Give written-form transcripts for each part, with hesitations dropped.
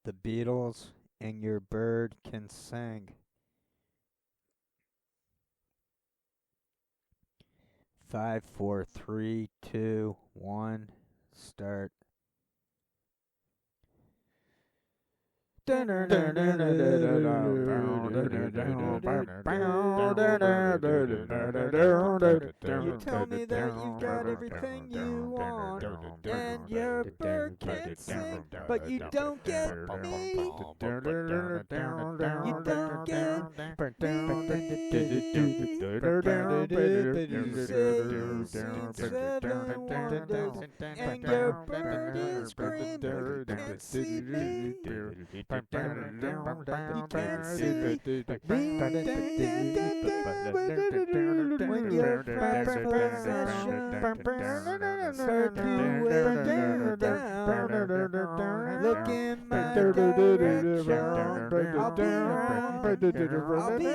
The Beatles and Your Bird Can Sing. 5, 4, 3, 2, 1, start. You tell me that you've got everything you want, and your bird can sing, but you don't get me. You don't get me. You say you've seen 7 wonders, and your bird is green, but you can't see me. You can't see me. When your prized possession start to weigh you down, look in my direction. I'll be around. I'll be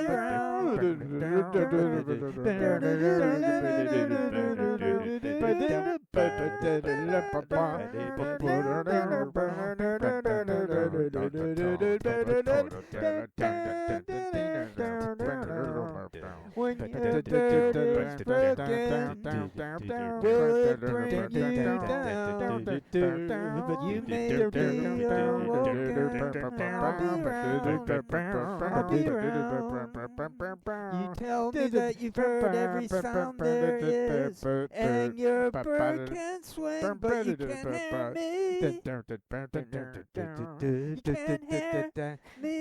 when your bird is broken, will it bring you down? You may be awoken. I'll be around. You tell me that you've heard every sound there is, and your bird can swing, but you can't hear me. You can't hear me.